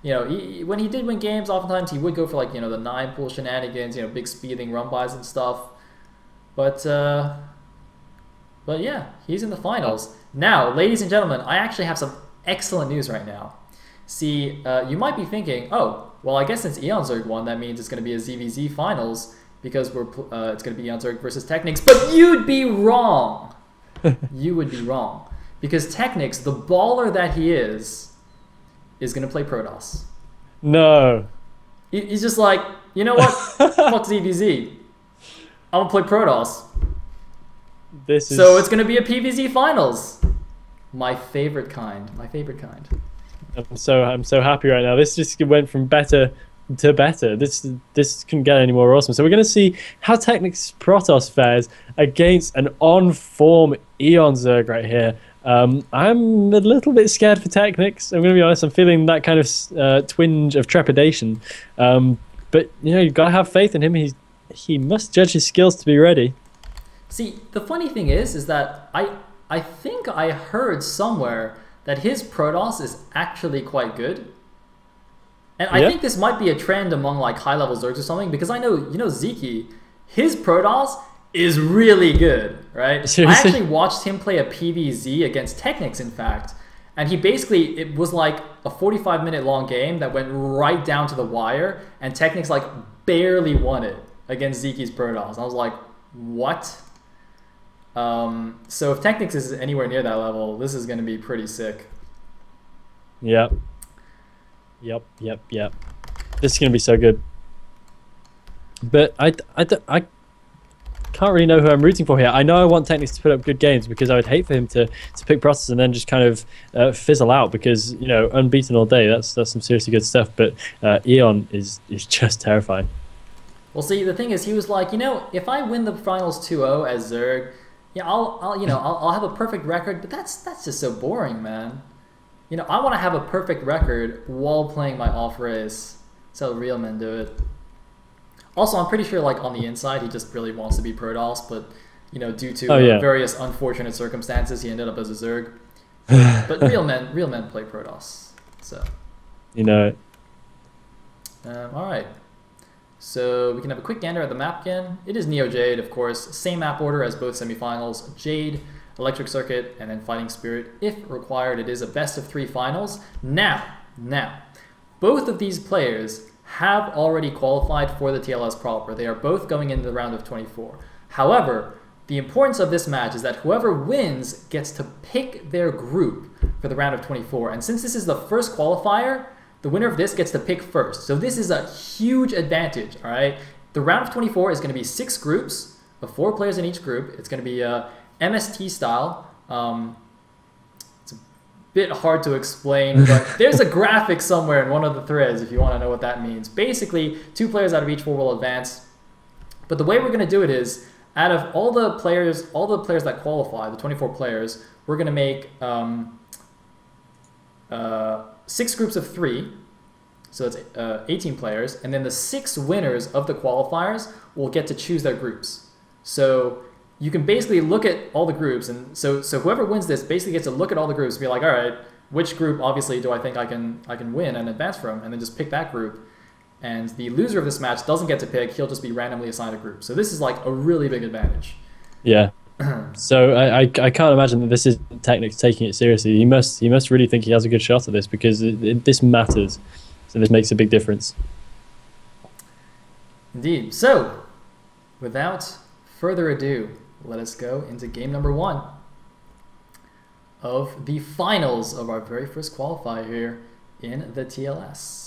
You know, when he did win games, oftentimes he would go for like, you know, the 9-pool shenanigans, you know, big speeding run bys and stuff. But yeah, he's in the finals. Now, ladies and gentlemen, I actually have some excellent news right now. See, you might be thinking, oh, well, I guess since eOnzErG won, that means it's going to be a ZVZ finals because it's going to be eOnzErG versus TechnicS. But you'd be wrong. You would be wrong. Because TechnicS, the baller that he is going to play Protoss. No. He's just like, you know what? Fuck ZVZ. I'm going to play Protoss. So it's going to be a PVZ finals. My favorite kind. My favorite kind. I'm so happy right now. This just went from better to better. This couldn't get any more awesome. So we're going to see how TechnicS Protoss fares against an on-form eOnzErG right here. I'm a little bit scared for TechnicS. I'm going to be honest. I'm feeling that kind of twinge of trepidation. But you know, you've got to have faith in him. He must judge his skills to be ready. See, the funny thing is that I think I heard somewhere that his Protoss is actually quite good. And I think this might be a trend among like high-level Zergs or something, because I know, you know, Zeke, his Protoss is really good, right? Seriously? I actually watched him play a PvZ against TechnicS, in fact, and he basically, it was like a 45-minute long game that went right down to the wire, and TechnicS like barely won it against Zeke's Protoss. I was like, what? So if TechnicS is anywhere near that level, this is going to be pretty sick. Yep. This is going to be so good. But I can't really know who I'm rooting for here. I know I want TechnicS to put up good games because I would hate for him to pick Protoss and then just kind of fizzle out because, you know, unbeaten all day, that's some seriously good stuff. But Eon is just terrifying. Well, see, the thing is, he was like, you know, if I win the finals 2-0 as Zerg, yeah, I'll have a perfect record, but that's just so boring, man. You know, I want to have a perfect record while playing my off race. That's how real men do it. Also, I'm pretty sure, like, on the inside, he just really wants to be Protoss, but, you know, due to various unfortunate circumstances, he ended up as a Zerg. But real men play Protoss. So, you know. All right. So we can have a quick gander at the map again. It is Neo Jade, of course. Same map order as both semifinals. Jade, Electric Circuit, and then Fighting Spirit. If required, it is a best-of-3 finals. Now, both of these players have already qualified for the TLS Qualifier. They are both going into the round of 24. However, the importance of this match is that whoever wins gets to pick their group for the round of 24. And since this is the first qualifier, the winner of this gets to pick first. So this is a huge advantage, all right? The round of 24 is going to be 6 groups of 4 players in each group. It's going to be MST style. It's a bit hard to explain, but there's a graphic somewhere in one of the threads if you want to know what that means. Basically, 2 players out of each 4 will advance. But the way we're going to do it is, out of all the players that qualify, the 24 players, we're going to make 6 groups of 3, so it's 18 players, and then the 6 winners of the qualifiers will get to choose their groups. So you can basically look at all the groups, and so whoever wins this basically gets to look at all the groups and be like, all right, which group obviously do I think I can win and advance from, and then just pick that group. And the loser of this match doesn't get to pick; he'll just be randomly assigned a group. So this is like a really big advantage. Yeah. So I can't imagine that this is TechnicS taking it seriously. He must really think he has a good shot at this because this matters. So this makes a big difference. Indeed. So, without further ado, let us go into game number 1 of the finals of our very first qualifier here in the TLS.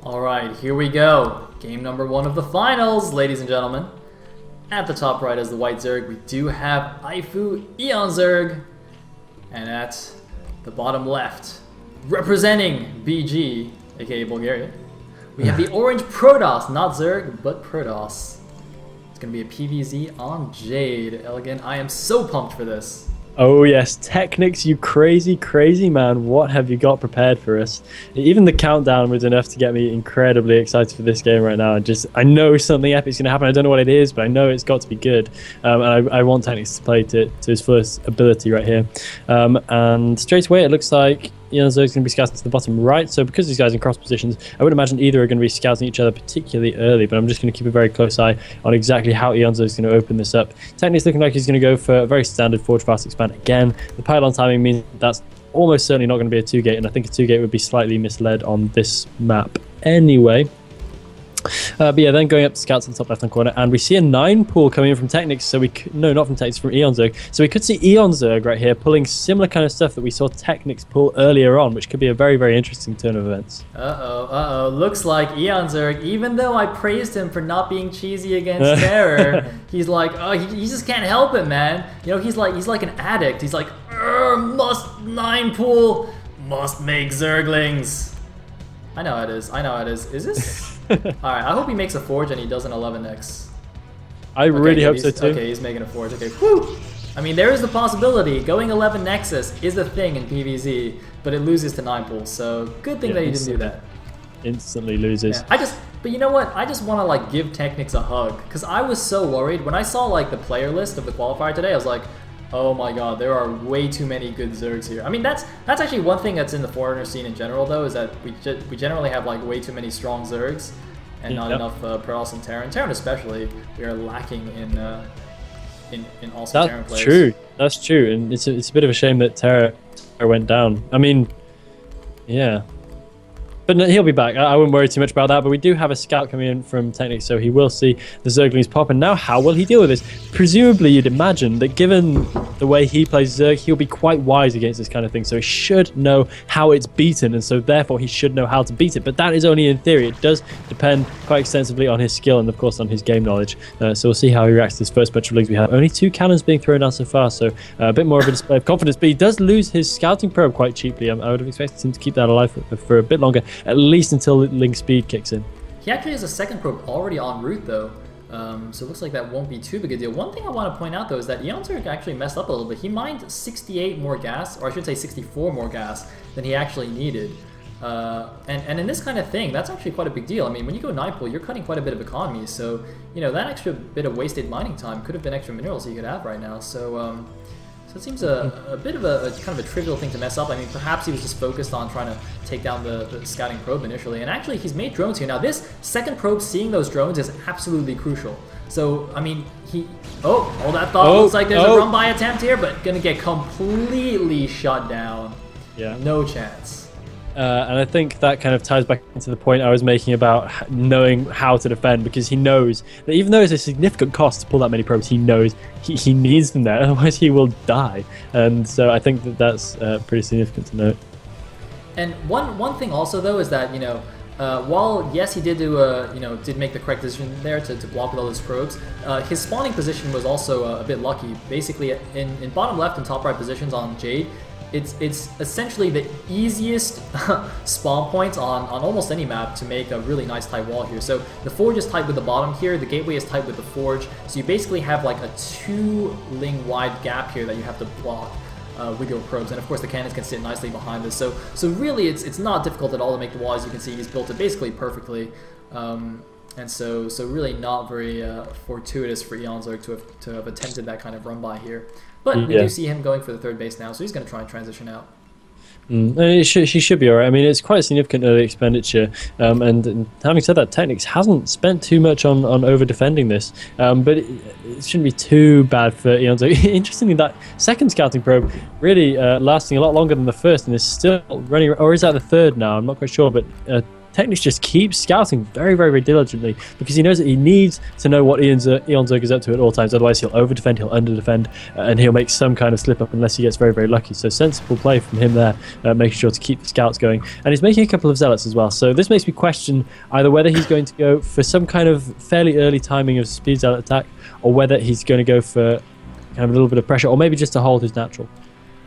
All right, here we go. Game number 1 of the finals, ladies and gentlemen. At the top right is the white Zerg. We do have iFU.eOnzErG. And at the bottom left, representing BG, aka Bulgaria, we have the orange Protoss, not Zerg, but Protoss. It's going to be a PvZ on Jade. Elegant, I am so pumped for this. Oh yes, TechnicS, you crazy, crazy man. What have you got prepared for us? Even the countdown was enough to get me incredibly excited for this game right now. I know something epic's going to happen. I don't know what it is, but I know it's got to be good. And I want TechnicS to play to his fullest ability right here. And straight away, it looks like eOnzErG is going to be scouting to the bottom right. So because these guys are in cross positions, I would imagine either are going to be scouting each other particularly early, but I'm just going to keep a very close eye on exactly how eOnzErG is going to open this up. TechnicS looking like he's going to go for a very standard forge fast expand again. The pylon timing means that's almost certainly not going to be a 2-gate, and I think a 2-gate would be slightly misled on this map anyway. But yeah, then going up to scouts in the top left hand corner, and we see a 9 pool coming in from TechnicS. So no, not from TechnicS, from eOnzErG. So we could see eOnzErG right here pulling similar kind of stuff that we saw TechnicS pull earlier on, which could be a very, very interesting turn of events. Looks like eOnzErG, even though I praised him for not being cheesy against Terror, he's like, oh, he just can't help it, man. You know, he's like an addict. He's like, must 9 pool, must make Zerglings. I know it is. I know it is. Is this? Alright, I hope he makes a forge and he does an 11x. I really hope so too. Okay, he's making a forge. Okay, whew! I mean, there is the possibility. Going 11 Nexus is a thing in PvZ, but it loses to 9 pool, so good thing that he didn't do that. Instantly loses. Yeah, but you know what? I just want to like give TechnicS a hug, because I was so worried. When I saw like the player list of the qualifier today, I was like, oh my god, there are way too many good Zergs here. I mean, that's actually one thing that's in the foreigner scene in general, though, is that we generally have like way too many strong Zergs and not enough Protoss and Terran. Terran especially, we are lacking in awesome Terran players. That's true. That's true, and it's a bit of a shame that Terra went down. I mean, yeah. But no, he'll be back. I wouldn't worry too much about that. But we do have a scout coming in from TechnicS, so he will see the Zerglings pop. And now, how will he deal with this? Presumably, you'd imagine that given the way he plays Zerg, he'll be quite wise against this kind of thing. So he should know how it's beaten, and so therefore he should know how to beat it. But that is only in theory. It does depend quite extensively on his skill and, of course, on his game knowledge. So we'll see how he reacts to this first bunch of leagues we have. Only 2 cannons being thrown down so far, so a bit more of a display of confidence. But he does lose his scouting probe quite cheaply. I would have expected him to keep that alive for a bit longer, at least until link speed kicks in. He actually has a second probe already en route, though. So it looks like that won't be too big a deal. One thing I want to point out, though, is that eOnzErG actually messed up a little bit. He mined 68 more gas, or I should say 64 more gas, than he actually needed. And in this kind of thing, that's actually quite a big deal. I mean, when you go 9 pool, you're cutting quite a bit of economy. So, you know, that extra bit of wasted mining time could have been extra minerals you could have right now. So, so it seems a bit of a kind of a trivial thing to mess up. I mean, perhaps he was just focused on trying to take down the scouting probe initially. And actually, he's made drones here. Now, this second probe seeing those drones is absolutely crucial. So, I mean, all that thought looks like there's a run-by attempt here, but gonna get completely shut down. Yeah. No chance. And I think that kind of ties back into the point I was making about knowing how to defend, because he knows that even though it's a significant cost to pull that many probes, he knows he needs them there, otherwise he will die. And so I think that that's pretty significant to note. And one thing also, though, is that, you know, while yes, he did do did make the correct decision there to block with all those probes, his spawning position was also a bit lucky. Basically, in bottom left and top right positions on Jade, it's essentially the easiest spawn points on almost any map to make a really nice tight wall here. So the forge is tight with the bottom here, the gateway is tight with the forge, so you basically have like a 2-ling wide gap here that you have to block with your probes, and of course the cannons can sit nicely behind this. So really it's not difficult at all to make the wall. As you can see, he's built it basically perfectly. And so really not very fortuitous for eOnzErG to have attempted that kind of run by here. But we do see him going for the third base now, so he's going to try and transition out. He should be alright. I mean, it's quite a significant early expenditure, and having said that, TechnicS hasn't spent too much on over-defending this, but it shouldn't be too bad for eOnzErG. Interestingly, that second scouting probe really lasting a lot longer than the first, and is still running, or is that the third now? I'm not quite sure, but TechnicS just keeps scouting very, very, very diligently because he knows that he needs to know what eOnzErG is up to at all times. Otherwise, he'll over-defend, he'll under-defend, and he'll make some kind of slip-up unless he gets very, very lucky. So sensible play from him there, making sure to keep the scouts going. And he's making a couple of zealots as well. So this makes me question either whether he's going to go for some kind of fairly early timing of speed zealot attack, or whether he's going to go for kind of a little bit of pressure, or maybe just to hold his natural.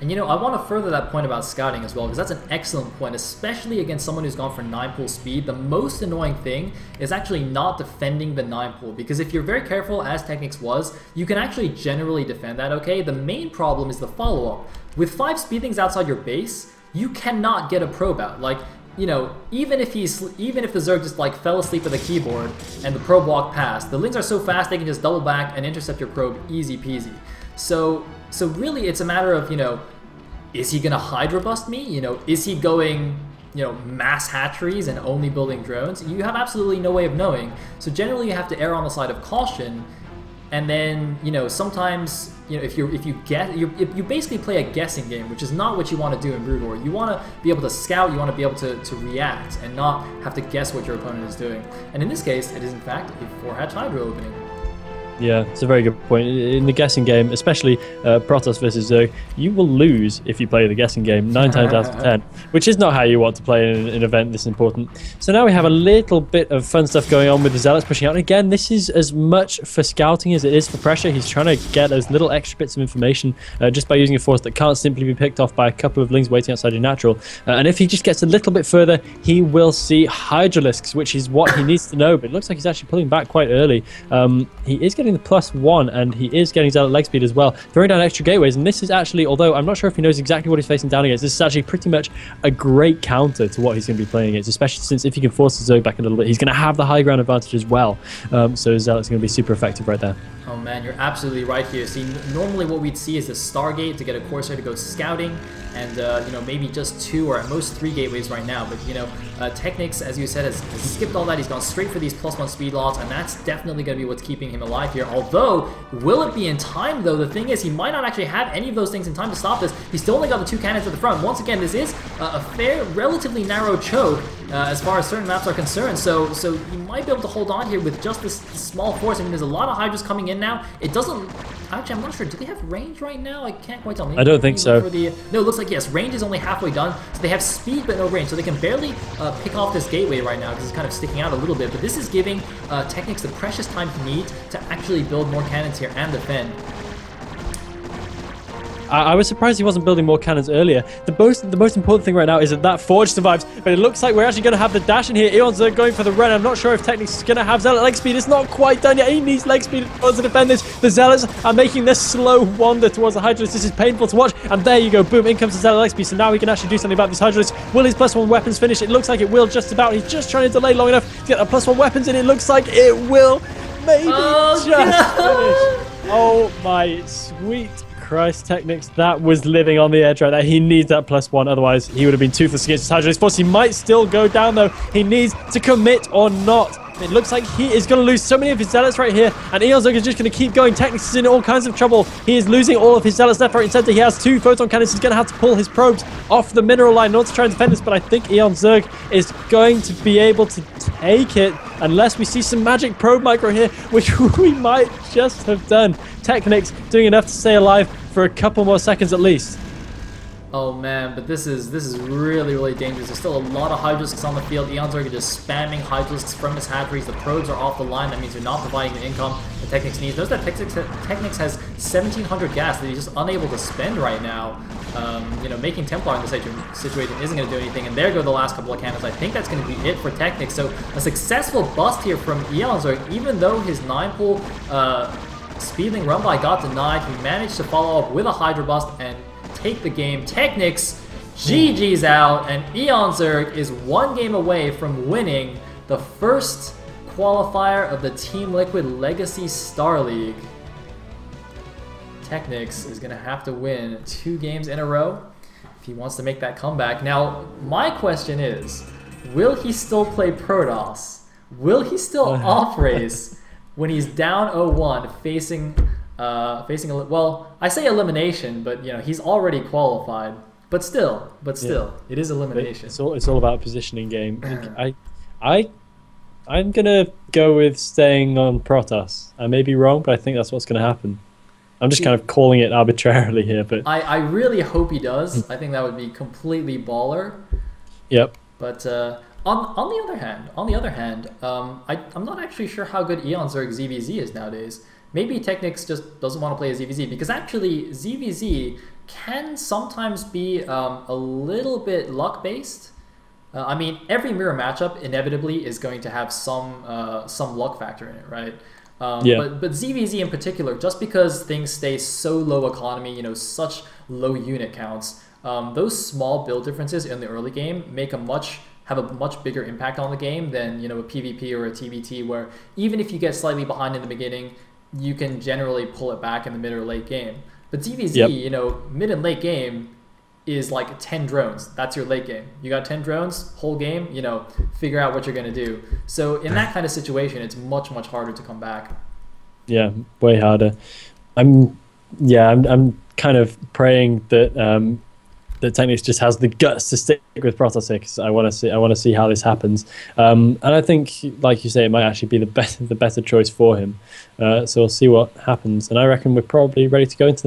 And I want to further that point about scouting as well, because that's an excellent point, especially against someone who's gone for 9-pool speed. The most annoying thing is actually not defending the 9-pool, because if you're very careful, as TechnicS was, you can actually generally defend that, okay? The main problem is the follow-up. With 5 speedlings outside your base, you cannot get a probe out. Like, even if the Zerg just like fell asleep at the keyboard and the probe walked past, the lings are so fast they can just double back and intercept your probe easy peasy. So really it's a matter of, is he gonna Hydra bust me? Is he going, mass hatcheries and only building drones? You have absolutely no way of knowing. So generally you have to err on the side of caution. And then, sometimes, if you basically play a guessing game, which is not what you want to do in Brood War. You want to be able to scout, you want to be able to react, and not have to guess what your opponent is doing. And in this case, it is in fact a 4-hatch Hydra opening. Yeah, it's a very good point. In the guessing game, especially Protoss versus Zerg, you will lose if you play the guessing game 9 times out of 10, which is not how you want to play in an event this important. So now we have a little bit of fun stuff going on with the Zealots pushing out. And again, this is as much for scouting as it is for pressure. He's trying to get those little extra bits of information just by using a force that can't simply be picked off by a couple of lings waiting outside your natural. And if he just gets a little bit further, he will see Hydralisks, which is what he needs to know. But it looks like he's actually pulling back quite early. He is getting the +1, and he is getting Zealot leg speed as well, throwing down extra gateways. And this is actually, although I'm not sure if he knows exactly what he's facing down against, this is actually pretty much a great counter to what he's going to be playing against, especially since if he can force the Zerg back a little bit, he's going to have the high ground advantage as well. So Zealot's going to be super effective right there. Oh man, you're absolutely right here. See, normally what we'd see is a Stargate to get a Corsair to go scouting, and maybe just 2 or at most 3 gateways right now. But TechnicS, as you said, has skipped all that. He's gone straight for these +1 speed lots, and that's definitely going to be what's keeping him alive here. Although, will it be in time though? The thing is, he might not actually have any of those things in time to stop this. He's still only got the 2 cannons at the front. Once again, this is a fair, relatively narrow choke as far as certain maps are concerned. So you might be able to hold on here with just this small force. I mean, there's a lot of Hydras coming in now. It doesn't... Actually, I'm not sure. Do they have range right now? I can't quite tell. Maybe I don't think so. No, it looks like, yes, range is only halfway done. So they have speed but no range. So they can barely pick off this gateway right now because it's kind of sticking out a little bit. But this is giving TechnicS the precious time he needs to actually build more cannons here and defend. I was surprised he wasn't building more cannons earlier. The most important thing right now is that Forge survives, but it looks like we're actually going to have the dash in here. eOnzErG going for the run. I'm not sure if TechnicS is going to have Zealot leg speed. It's not quite done yet. He needs leg speed in order to defend this. The Zealots are making this slow wander towards the Hydralisk. This is painful to watch, and there you go. Boom, in comes the Zealot leg speed. So now we can actually do something about this Hydralisk. Will his +1 weapons finish? It looks like it will just about. He's just trying to delay long enough to get the +1 weapons, and it looks like it will maybe just finish. Oh my sweet Christ, TechnicS, that was living on the edge right there. He needs that +1, otherwise he would have been toothless against his Hydralisk force. He might still go down though. He needs to commit or not. It looks like he is going to lose so many of his Zealots right here, and eOnzErG is just going to keep going. TechnicS is in all kinds of trouble. He is losing all of his Zealots left, right, and center. He has 2 photon cannons. He's going to have to pull his probes off the mineral line in order to try and defend this, but I think eOnzErG is going to be able to take it unless we see some magic probe micro here, which we might just have done. TechnicS doing enough to stay alive for a couple more seconds at least. Oh man, but this is really, really dangerous. There's still a lot of Hydralisks on the field. eOnzErG is just spamming Hydralisks from his hatcheries. The probes are off the line. That means you're not providing the income that TechnicS needs. Notice that TechnicS has 1,700 gas that he's just unable to spend right now. Making Templar in this situation isn't going to do anything. And there go the last couple of cannons. I think that's going to be it for TechnicS. So a successful bust here from eOnzErG, even though his 9-pool speedling run by got denied. He managed to follow up with a Hydra bust and take the game. TechnicS, GG's out, and eOnzErG is 1 game away from winning the first qualifier of the Team Liquid Legacy Star League. TechnicS is going to have to win 2 games in a row if he wants to make that comeback. Now, my question is, will he still play Protoss? Will he still off-race when he's down 0-1 facing well, I say elimination, but he's already qualified. But still, it is elimination. It's all about a positioning game. I I'm gonna go with staying on Protoss. I may be wrong, but I think that's what's gonna happen. I'm just See, kind of calling it arbitrarily here, but I really hope he does. I think that would be completely baller. yep. But on the other hand, I'm not actually sure how good EONzErG ZVZ is nowadays. Maybe TechnicS just doesn't want to play a ZVZ, because actually ZVZ can sometimes be a little bit luck based. I mean, every mirror matchup inevitably is going to have some luck factor in it, right? Yeah. But ZVZ in particular, just because things stay so low economy, you know, such low unit counts, those small build differences in the early game have a much bigger impact on the game than, you know, a PvP or a TBT, where even if you get slightly behind in the beginning, you can generally pull it back in the mid or late game. But ZVZ, Yep. you know, mid and late game is like 10 drones. That's your late game. You got 10 drones, whole game, you know, figure out what you're going to do. So in that kind of situation, it's much, much harder to come back. Yeah, way harder. I'm kind of praying that that TechnicS just has the guts to stick with Protoss here, because I want to see how this happens. And I think, like you say, it might actually be the better choice for him. So we'll see what happens. And I reckon we're probably ready to go into